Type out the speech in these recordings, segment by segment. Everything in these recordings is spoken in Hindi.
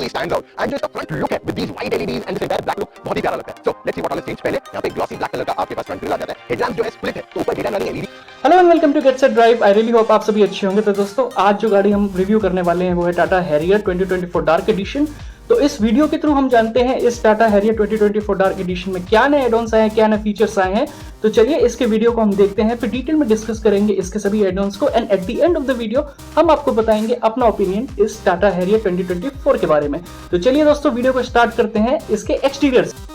clearly stands out. And जो इसका front look है with these white LEDs and this entire black look बहुत ही प्यारा लगता है. So let's see what all has changed. पहले यहाँ पे glossy black color का आपके पास front grill आ जाता है. Headlamps जो है split है, तो ऊपर daytime running LED. Hello and welcome to get set drive. I really hope आप सभी अच्छे होंगे। तो दोस्तों आज जो गाड़ी हम रिव्यू करने वाले हैं वो है टाटा हैरियर 2024 डार्क एडिशन। तो इस वीडियो के थ्रू हम जानते हैं इस टाटा हैरियर 2024 डार्क एडिशन में क्या नए एडॉन्स आए हैं, क्या नए फीचर्स आए हैं। तो चलिए इसके वीडियो को हम देखते हैं, फिर डिटेल में डिस्कस करेंगे इसके सभी एडॉन्स को and at the end of the video हम आपको बताएंगे अपना ओपिनियन इस टाटा हैरियर 2024 के बारे में। तो चलिए दोस्तों वीडियो को स्टार्ट करते हैं इसके एक्सटीरियर से।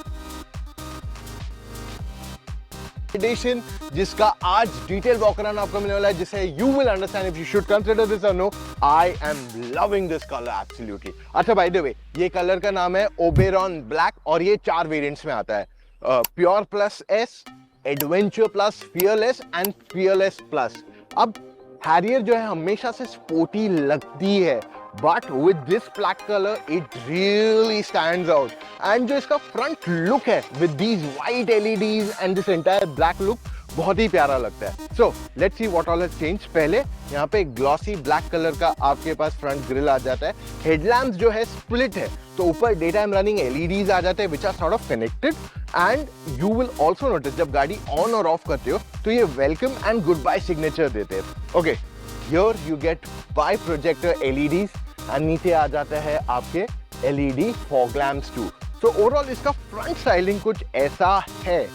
एडिशन जिसका आज डिटेल वॉक अराउंड आपको मिलने वाला है, जिसे you will understand if you should consider this और no. I am loving this colour absolutely. अच्छा बाय द वे, ये कलर का नाम है ओबेरॉन ब्लैक और ये 4 वेरिएंट्स में आता है, pure plus S, adventure plus, fearless and fearless plus. अब हैरियर जो है हमेशा से स्पोर्टी लगती है, but with this black colour it really stands out. And जो इसका फ्रंट लुक है with these white LEDs and this entire black look बहुत ही प्यारा लगता है। So let's see what all has change. पहले यहाँ पे ग्लॉसी ब्लैक कलर का आपके पास फ्रंट ग्रिल आ जाता है। हेडलैम्प्स जो है स्प्लिट है, तो ऊपर डे टाइम रनिंग एलईडीज आ जाते हैं which are sort of connected. And you will also notice जब गाड़ी ऑन और ऑफ करते हो तो ये welcome and goodbye signature देते हैं। Okay, here you get bi projector LEDs and नीचे आ जाता है आपके एलईडी फॉग लैम्प्स टू। तो ओवरऑल इसका फ्रंट स्टाइलिंग कुछ ऐसा है।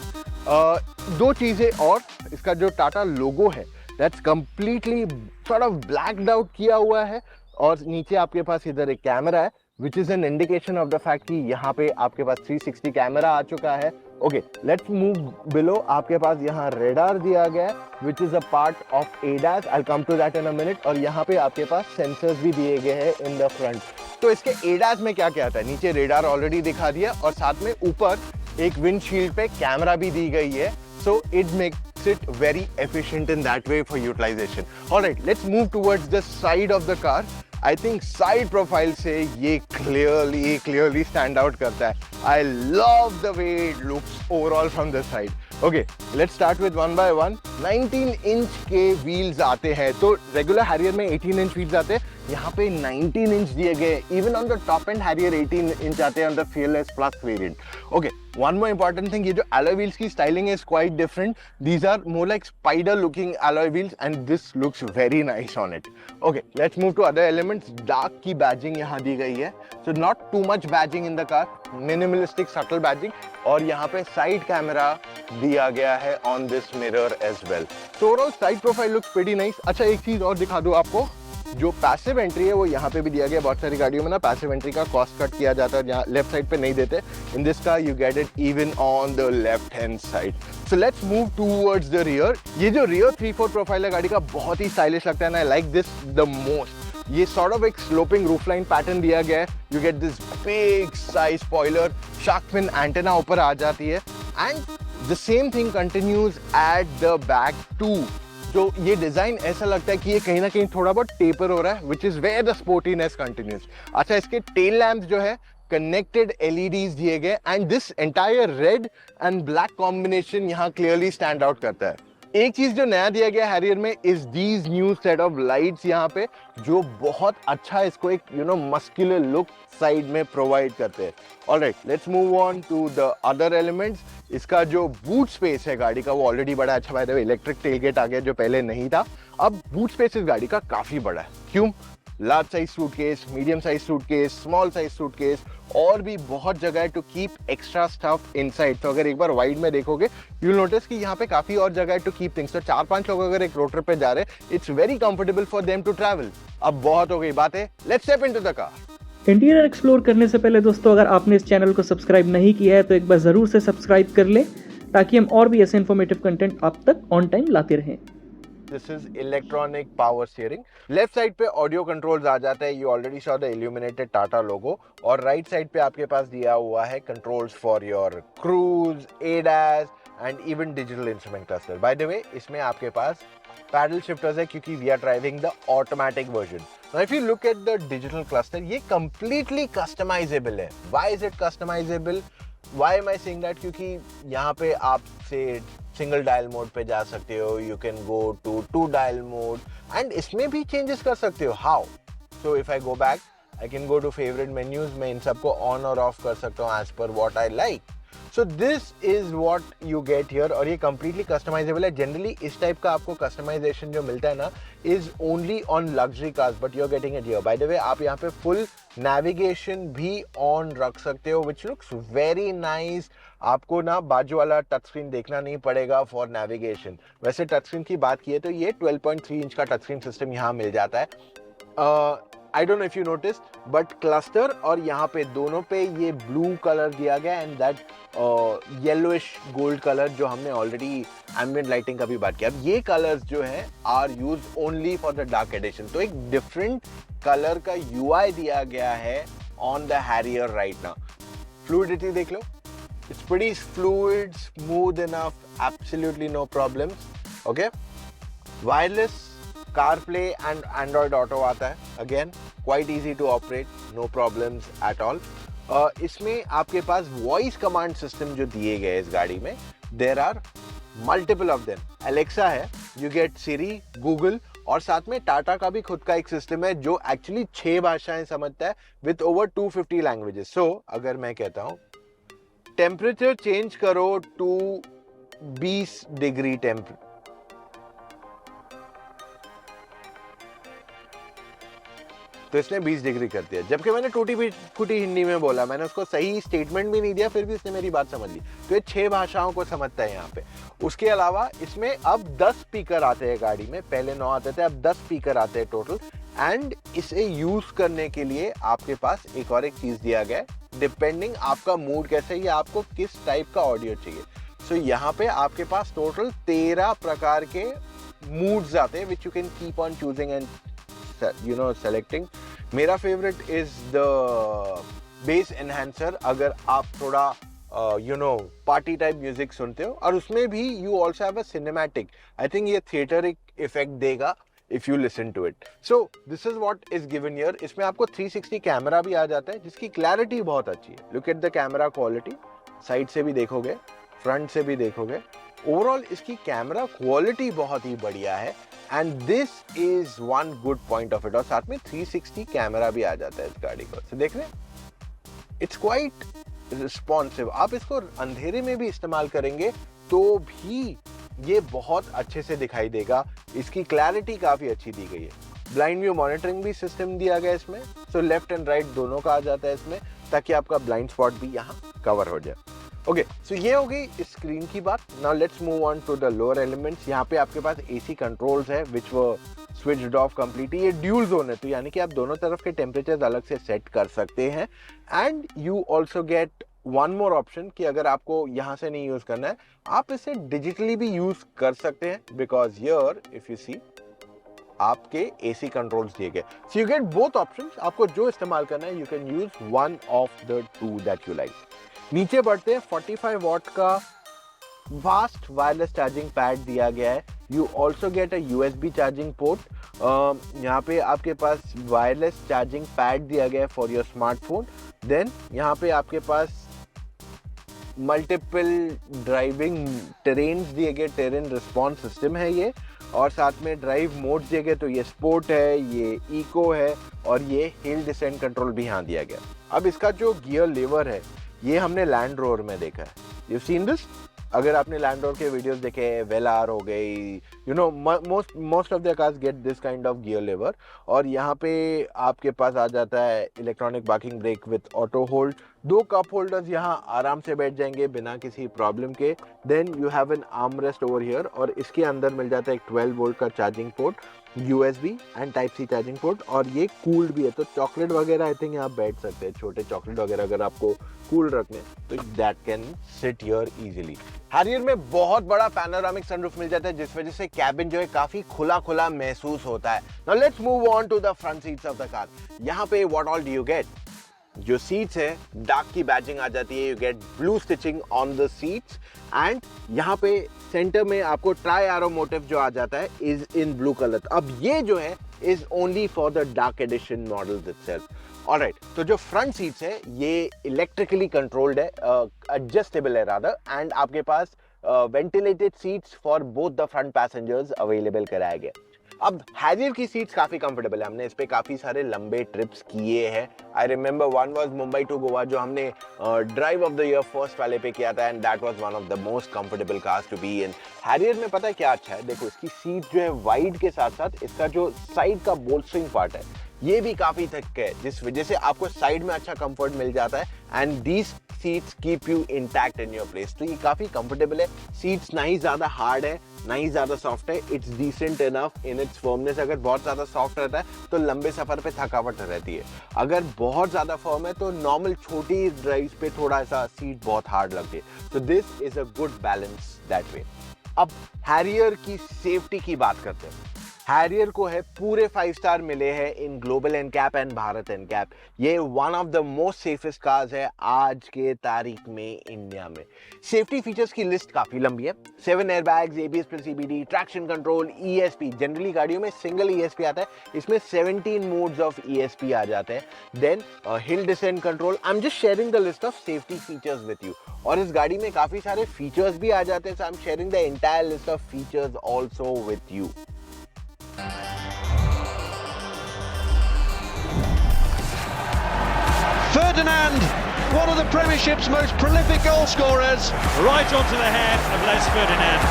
दो चीजें और, इसका जो टाटा लोगो है that's completely sort of blacked out किया हुआ है, और नीचे आपके पास इधर एक कैमरा है which is an indication of the fact कि यहाँ पे आपके पास 360 कैमरा आ चुका है। Okay, let's move below. आपके पास यहाँ रेडार दिया गया है which is a part of ADAS, I will come to that in a minute. और यहाँ पे आपके पास सेंसर्स भी दिए गए हैं इन द फ्रंट। तो इसके एडास में क्या क्या आता है, नीचे रेडार ऑलरेडी दिखा दिया, और साथ में ऊपर एक विंडशील्ड पे कैमरा भी दी गई है। So it makes it very efficient in that way for utilization. Alright, let's move towards the side of the car. I think side profile से ये क्लियरली स्टैंड आउट करता है। I love the way it looks overall from the side. Okay, let's start with one by one. 19 inch के व्हील्स आते हैं, तो रेगुलर हैरियर में 18 इंच व्हील्स आते हैं, यहाँ पे 19 इंच दिए गए। Even on the top end Harrier 18 inch आते हैं on the Fearless plus variant. Okay, one more important thing, ये जो alloy wheels की स्टाइलिंग है is quite different. These are more like spider looking alloy wheels and this looks very nice on it. Okay, let's move to other elements. Dark की बैजिंग यहाँ दी गई है, so not too much badging in the car, minimalistic subtle badging। और यहाँ पे साइड कैमरा दिया गया है on this mirror as well. So overall side profile looks pretty nice. अच्छा एक चीज और दिखा दूं आपको, जो पैसिव एंट्री है वो यहाँ पे भी दिया गया। बहुत सारी गाड़ियों में ना पैसिव एंट्री का कॉस्ट कट किया जाता है, यहाँ लेफ्ट साइड पे नहीं देते। In this car you get it even on the left hand side. So let's move towards the rear. ये जो रियर 3/4 प्रोफाइल है गाड़ी का बहुत ही स्टाइलिश लगता है, I like this the most. ये सॉर्ट ऑफ एक स्लोपिंग रूफलाइन पैटर्न दिया गया है। You get this big size spoiler, shark fin antenna ऊपर आ जाती है, and the same thing continues at the back too. तो ये डिजाइन ऐसा लगता है कि ये कहीं ना कहीं थोड़ा बहुत टेपर हो रहा है, which is where the sportiness continues. अच्छा, इसके टेल लैम्प्स जो है कनेक्टेड एलईडीज दिए गए, and this entire red and black combination यहाँ क्लियरली स्टैंड आउट करता है। एक चीज जो नया दिया गया हैरियर में is these new set of lights यहाँ पे, जो बहुत अच्छा इसको एक मस्कुलर लुक साइड में प्रोवाइड करते हैं। Alright, let's move on to the other elements. इसका जो बूट स्पेस है गाड़ी का वो ऑलरेडी बड़ा है। अच्छा by the way, electric tailgate आ गया जो पहले नहीं था। अब बूट स्पेस इस गाड़ी का काफी बड़ा है। क्यों? Large size suitcase, medium size suitcase, small size suitcase, और भी बहुत जगह है to keep extra stuff inside. तो अगर एक बार वाइड में देखोगे यू विल नोटिस कि यहाँ पे काफी और जगह है टू कीप थिंग्स। तो 4-5 लोग अगर एक रोड ट्रिप पे जा रहे हैं, it's very comfortable for them to travel. अब बहुत हो गई बातें, let's step into the car. Interior explore करने से पहले दोस्तों अगर आपने इस चैनल को सब्सक्राइब नहीं किया है तो एक बार जरूर से सब्सक्राइब कर लें, ताकि हम और भी ऐसे इन्फॉर्मेटिव कंटेंट आप तक ऑन टाइम लाते रहें। This is electronic power steering. Left side पे ऑडियो कंट्रोल्स आ जाता है, you already saw the illuminated Tata logo. और राइट साइड पे आपके पास दिया हुआ है controls for your cruise, ADAS and even digital instrument cluster. By the way, इसमें आपके पास पैडल शिफ्टर्स है क्योंकि we are driving the automatic version. Now if you look at the digital cluster, ये completely customizable है। Why is it customizable? Why am I saying that? क्योंकि यहाँ पे आप से सिंगल डायल मोड पे जा सकते हो, you can go to 2 dial mode, and इसमें भी चेंजेस कर सकते हो। How? So if I go back I can go to favorite menus, मैं इन सबको on और off कर सकता हूँ as per what I like. So this is what you get here और ये completely customizable है. Generally इस type का आपको customization जो मिलता है ना is only on luxury cars, but you're getting it here. By the way, आप यहाँ पे full navigation भी on रख सकते हो, which looks very nice. आपको ना बाजू वाला टच स्क्रीन देखना नहीं पड़ेगा फॉर नेविगेशन. वैसे टच स्क्रीन की बात की है तो ये 12.3 इंच का टच स्क्रीन सिस्टम यहाँ मिल जाता है. I don't know if you notice but cluster और यहाँ पे दोनों पे ये ब्लू कलर दिया गया and that yellowish gold colour जो हमने ऑलरेडी एम्बिएंट लाइटिंग का भी बात किया. अब ये कलर्स जो है are use only for the dark edition. तो एक डिफरेंट कलर का यूआई दिया गया है on the Harrier right now. Fluidity देख लो, it's pretty fluid, smooth enough, absolutely no problems. Okay, wireless CarPlay and Android Auto आता है. Again, quite easy to operate, no problems at all. इसमें आपके पास वॉइस कमांड सिस्टम जो दिए गए इस गाड़ी में, there are multiple of them. Alexa है, you get Siri, Google और साथ में टाटा का भी खुद का एक सिस्टम है जो एक्चुअली 6 भाषाएं समझता है with over 250 languages. So अगर मैं कहता हूँ टेम्परेचर चेंज करो टू 20 डिग्री टेम्परेचर, तो इसने 20 डिग्री कर दिया. जबकि मैंने टूटी फूटी हिंदी में बोला, मैंने उसको सही स्टेटमेंट भी नहीं दिया, फिर भी इसने मेरी बात समझ ली. तो ये 6 भाषाओं को समझता है यहाँ पे. उसके अलावा इसमें अब 10 स्पीकर आते हैं गाड़ी में. पहले 9 आते थे, अब 10 स्पीकर आते हैं टोटल. एंड इसे यूज करने के लिए आपके पास एक और एक चीज दिया गया है, डिपेंडिंग आपका मूड कैसे है या आपको किस टाइप का ऑडियो चाहिए. सो यहाँ पे आपके पास टोटल 13 प्रकार के मूड्स आते हैं which you can keep on choosing and selecting. मेरा favourite is the bass enhancer. अगर आप थोड़ा पार्टी टाइप म्यूजिक सुनते हो और उसमें भी you also have a cinematic, I think ये थिएटर इफेक्ट देगा if you listen to it. So this is what is given here. इसमें आपको 360 कैमरा भी आ जाता है जिसकी क्लैरिटी बहुत अच्छी है. Look at the camera quality. Side से भी देखोगे, फ्रंट से भी देखोगे, ओवरऑल इसकी कैमरा क्वालिटी बहुत ही बढ़िया है. And this is one good point of it. और साथ में 360 कैमरा भी आ जाता है इस गाड़ी को. तो देख रहे हैं, इट्स क्वाइट रिस्पॉन्सिव. आप इसको अंधेरे में भी इस्तेमाल करेंगे तो भी ये बहुत अच्छे से दिखाई देगा. इसकी क्लैरिटी काफी अच्छी दी गई है. ब्लाइंड व्यू मॉनिटरिंग भी सिस्टम दिया गया इसमें. सो लेफ्ट एंड राइट दोनों का आ जाता है इसमें, ताकि आपका ब्लाइंड स्पॉट भी यहाँ कवर हो जाए. ओके, सो ये हो गई इस स्क्रीन की बात. Now let's move on to the lower elements. यहाँ पे आपके पास एसी कंट्रोल्स है which were switched off completely. ये ड्यूल जोन है, तो यानी कि आप दोनों तरफ के टेम्परेचर अलग से सेट कर सकते हैं. And you also get one more option कि अगर आपको यहाँ से नहीं यूज करना है, आप इसे डिजिटली भी यूज कर सकते हैं. Because here if you see आपके एसी कंट्रोल्स दिए गए. So you get both options. आपको जो इस्तेमाल करना है you can use one of the two that you like. नीचे बढ़ते हैं. 45 वॉट का फास्ट वायरलेस चार्जिंग पैड दिया गया है. You also get a USB charging port. यहाँ पे आपके पास वायरलेस चार्जिंग पैड दिया गया है फॉर योर स्मार्टफोन. देन यहाँ पे आपके पास मल्टीपल ड्राइविंग टेरेन्स दिए गए. टेरेन रिस्पॉन्स सिस्टम है ये. और साथ में ड्राइव मोड दिए गए. तो ये स्पोर्ट है, ये इको है और ये हिल डिसेंट कंट्रोल भी यहाँ दिया गया. अब इसका जो गियर लेवर है ये हमने लैंड रोवर में देखा है. You seen this. अगर आपने लैंड रोवर के वीडियोस देखे, वेलार हो गई, you know most of the cars get this kind of gear lever. और यहाँ पे आपके पास आ जाता है electronic parking brake with auto hold. 2 cup holders यहाँ आराम से बैठ जाएंगे बिना किसी प्रॉब्लम के. Then you have an arm rest over here और इसके अंदर मिल जाता है एक 12 वोल्ट का charging port, USB and type C charging port. और ये कूल्ड भी है, तो चॉकलेट वगैरह आई थिंक यहाँ बैठ सकते हैं. छोटे चॉकलेट वगैरह अगर आपको कूल रखने तो that can sit here easily. Harrier में बहुत बड़ा पैनोरामिक सनरूफ मिल जाता है जिस वजह से कैबिन जो है काफी खुला खुला महसूस होता है. Now let's move on to the front seats of the car. यहाँ पे what all do you get? जो सीट्स है डार्क की बैजिंग आ जाती है. You get blue stitching on the seats and यहाँ पे सेंटर में आपको ट्राई एरो मोटिव जो आ जाता है इज इन ब्लू कलर. अब ये जो है is only for the dark edition models itself. Alright, तो जो फ्रंट सीट्स है ये इलेक्ट्रिकली कंट्रोल्ड है, एडजस्टेबल है रादर. एंड आपके पास ventilated seats for both the front passengers available कराया गया. अब हैरियर की सीट्स काफी कंफर्टेबल है, हमने इस पे काफी सारे लंबे ट्रिप्स किए हैं। I remember one was Mumbai to Goa, जो हमने drive of the year first वाले पे किया था, and that was one of the most comfortable cars to be in. Harrier में पता है क्या अच्छा है, देखो इसकी सीट जो है वाइड के साथ साथ इसका जो साइड का बोल्स्टरिंग पार्ट है ये भी काफी थिक है, जिस वजह से आपको साइड में अच्छा कंफर्ट मिल जाता है, and these seats keep you intact in your place. तो ये काफी कंफर्टेबल है, सीट्स ना ही ज्यादा हार्ड है ना ही ज्यादा सॉफ्ट है, it's decent enough in its firmness. अगर बहुत ज्यादा सॉफ्ट रहता है तो लंबे सफर पे थकावट रहती है, अगर बहुत ज्यादा फर्म है तो नॉर्मल छोटी ड्राइव्स पे थोड़ा सा सीट बहुत हार्ड लगती है। तो this is a good balance that way. अब हैरियर की सेफ्टी की बात करते हैं। हैरियर को है पूरे 5 स्टार मिले हैं in global NCAP and Bharat NCAP. ये one of the most safest cars है आज के तारीख में इंडिया में। सेफ्टी फीचर्स की लिस्ट काफी लंबी है, 7 airbags, ABS plus CBD, traction control, ESP। Generally गाड़ियों में सिंगल ESP आता है, इसमें 17 मोड्स ऑफ ESP आ जाते हैं। Then hill descent control. I am just sharing the list of safety features with you, और इस गाड़ी में काफी सारे फीचर्स भी आ जाते हैं, so I am sharing the entire list of features also with you. Ferdinand, one of the Premiership's most prolific goal scorers, right onto the head of Les Ferdinand.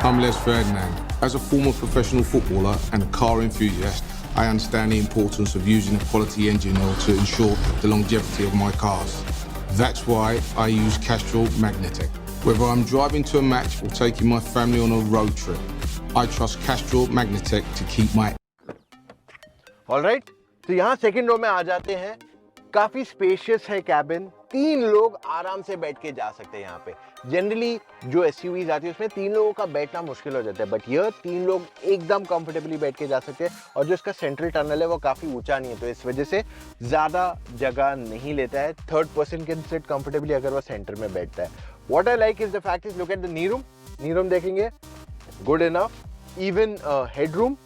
I'm Les Ferdinand. As a former professional footballer and a car enthusiast, I understand the importance of using a quality engine oil to ensure the longevity of my cars. That's why I use Castrol Magnetec. Whether I'm driving to a match or taking my family on a road trip, I trust Castrol Magnetec to keep my... All right? तो यहाँ सेकंड रो में आ जाते हैं। काफी स्पेशियस है कैबिन, 3 लोग आराम से बैठ के जा सकते हैं यहाँ पे। जनरली जो SUVs आती है उसमें 3 लोगों का बैठना मुश्किल हो जाता है, बट ये 3 लोग एकदम कंफर्टेबली बैठ के जा सकते हैं। और जो इसका सेंट्रल टनल है वो काफी ऊंचा नहीं है, तो इस वजह से ज्यादा जगह नहीं लेता है। Third person can sit comfortably अगर वो सेंटर में बैठता है। What I like is the fact is look at the knee room देखेंगे, good enough. Even headroom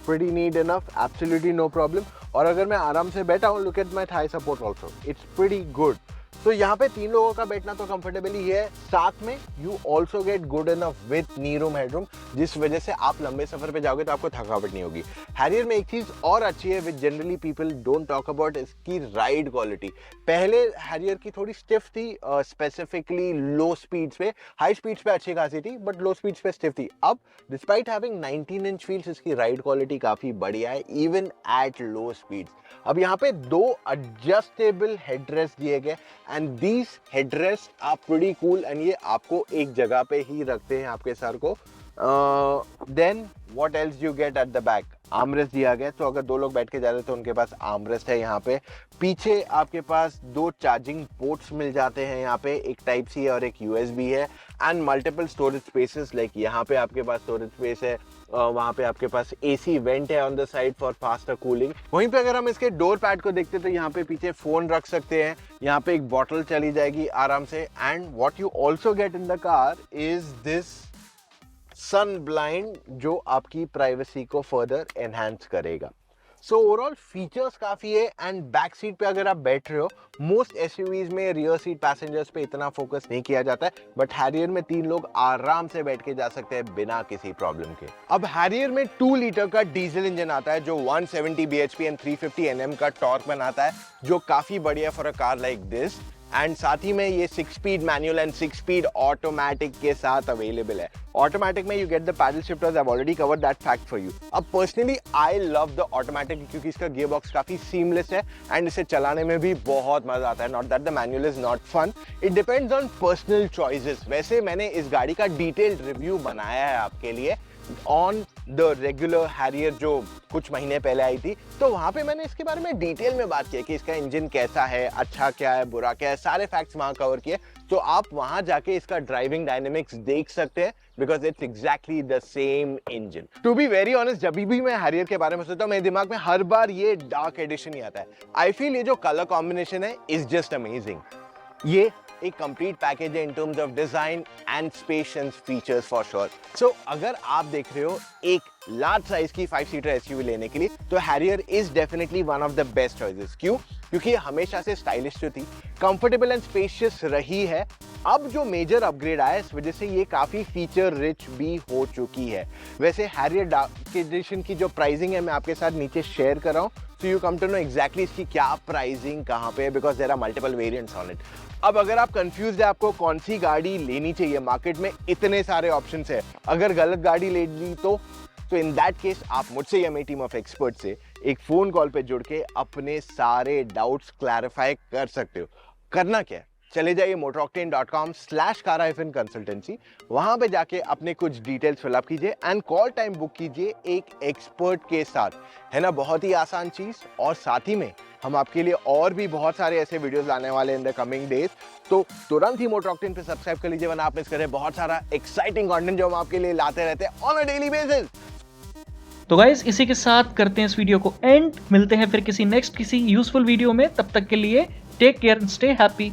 pretty neat enough, absolutely no problem। और अगर मैं आराम से बैठा हूँ, look at my thigh support also, it's pretty good। तो यहाँ पे 3 लोगों का बैठना तो कंफर्टेबल ही है, साथ में you also get good enough with knee room headroom, जिस वजह से आप लंबे सफर पे जाओगे तो आपको थकावट नहीं होगी। हैरियर में एक चीज और अच्छी है with generally people don't talk about, इसकी राइड क्वालिटी। पहले हैरियर की थोड़ी स्टिफ थी, स्पेसिफिकली लो स्पीड्स पे, हाई स्पीड्स पे अच्छी खासी थी बट लो स्पीड्स पे स्टिफ थी। अब डिस्पाइट हैविंग 19 इंच व्हील्स, इसकी राइड क्वालिटी काफी बढ़िया है इवन एट लो स्पीड्स। अब यहाँ पे 2 एडजस्टेबल हेडरेस्ट दिए गए and these headrest are pretty cool, एंड ये आपको एक जगह पे ही रखते हैं आपके सर को। Then what else you get at the back, armrest दिया गया, तो अगर 2 लोग बैठ के जा रहे हैं तो उनके पास आर्मरेस्ट है यहाँ पे। पीछे आपके पास 2 चार्जिंग पोर्ट्स मिल जाते हैं यहाँ पे, एक टाइप सी है और एक USB है, and multiple storage spaces, like यहाँ पे आपके पास स्टोरेज स्पेस है, वहाँ पे आपके पास AC वेंट है on the side for faster cooling. वहीं पे अगर हम इसके डोर पैड को देखते तो यहाँ पे पीछे फोन रख सकते हैं, यहाँ पे एक बॉटल चली जाएगी आराम से, and what you also get in the car is this sun blind, जो आपकी प्राइवेसी को फर्दर एनहांस करेगा। सो ओवरऑल फीचर्स काफी है, एंड बैक सीट पे अगर आप बैठ रहे हो, मोस्ट SUVs में रियर सीट पैसेंजर्स पे इतना फोकस नहीं किया जाता है, बट हैरियर में 3 लोग आराम से बैठ के जा सकते हैं बिना किसी प्रॉब्लम के। अब हैरियर में 2 लीटर का डीजल इंजन आता है जो 170 bhp एंड 350 Nm का टॉर्क बनाता है, जो काफी बढ़िया for a car like this. And साथ ही में ये 6 speed manual and 6 speed automatic के साथ अवेलेबल है। ऑटोमेटिक में you get the paddle shifters, I have already covered that fact for you. अब personally I love the automatic क्योंकि इसका गियर बॉक्स काफी सीमलेस है एंड इसे चलाने में भी बहुत मजा आता है। Not that the manual is not fun, it depends on personal choices. वैसे मैंने इस गाड़ी का डिटेल्ड रिव्यू बनाया है आपके लिए ऑन द रेगुलर हैरियर जो कुछ महीने पहले आई थी, तो वहां पे मैंने इसके बारे में डिटेल में बात की कि इसका इंजन कैसा है, अच्छा क्या है, बुरा क्या है, सारे फैक्ट्स वहां कवर किए। तो आप वहां जाके इसका ड्राइविंग डायनेमिक्स देख सकते हैं because it's exactly the same engine. To be very honest, जब भी मैं हैरियर के बारे में सोचता हूँ मेरे दिमाग में हर बार ये डार्क एडिशन ही आता है। आई फील ये जो कलर कॉम्बिनेशन है इज जस्ट अमेजिंग। ये एक कंप्लीट पैकेज है in terms of design and space and features for sure. So अगर आप देख रहे हो एक लार्ज साइज की 5 सीटर SUV लेने के लिए, तो Harrier is definitely one of the best choices. क्यों? क्योंकि हमेशा से स्टाइलिश जो थी, कंफर्टेबल एंड स्पेशियस रही है, अब जो मेजर अपग्रेड आया इस वजह से ये काफ़ी फीचर रिच भी हो चुकी है। वैसे हैरियर डार्क एडिशन की जो प्राइसिंग है मैं आपके साथ नीचे शेयर कर रहा हूँ, so you come to know exactly इसकी क्या प्राइसिंग कहाँ पे है, because there are multiple variants on it. अब अगर आप कंफ्यूज है आपको कौन सी गाड़ी लेनी चाहिए, मार्केट में इतने सारे ऑप्शंस है, अगर गलत गाड़ी ले ली तो इन दैट केस आप मुझसे या मेरी टीम ऑफ एक्सपर्ट से एक फोन कॉल पे जुड़ के अपने सारे डाउट्स क्लैरिफाई कर सकते हो। करना क्या है, चले जाइए motoroctane.com/car-consultancy, वहां पे जाके अपने कुछ डिटेल्स फिलअप कीजिए एंड कॉल टाइम बुक कीजिए एक एक्सपर्ट के साथ, है ना। बहुत ही आसान चीज, और साथ ही में हम आपके लिए और भी बहुत सारे ऐसे वीडियोस लाने वाले इन द कमिंग डेज, तो तुरंत ही मोटर ऑक्टेन पे सब्सक्राइब कर लीजिए वरना आप मिस करें बहुत सारा एक्साइटिंग कंटेंट जो हम आपके लिए लाते रहते हैं ऑन अ डेली बेसिस। तो गाइस इसी के साथ करते हैं इस वीडियो को एंड, मिलते हैं फिर किसी नेक्स्ट किसी यूजफुल वीडियो में, तब तक के लिए take care and stay happy.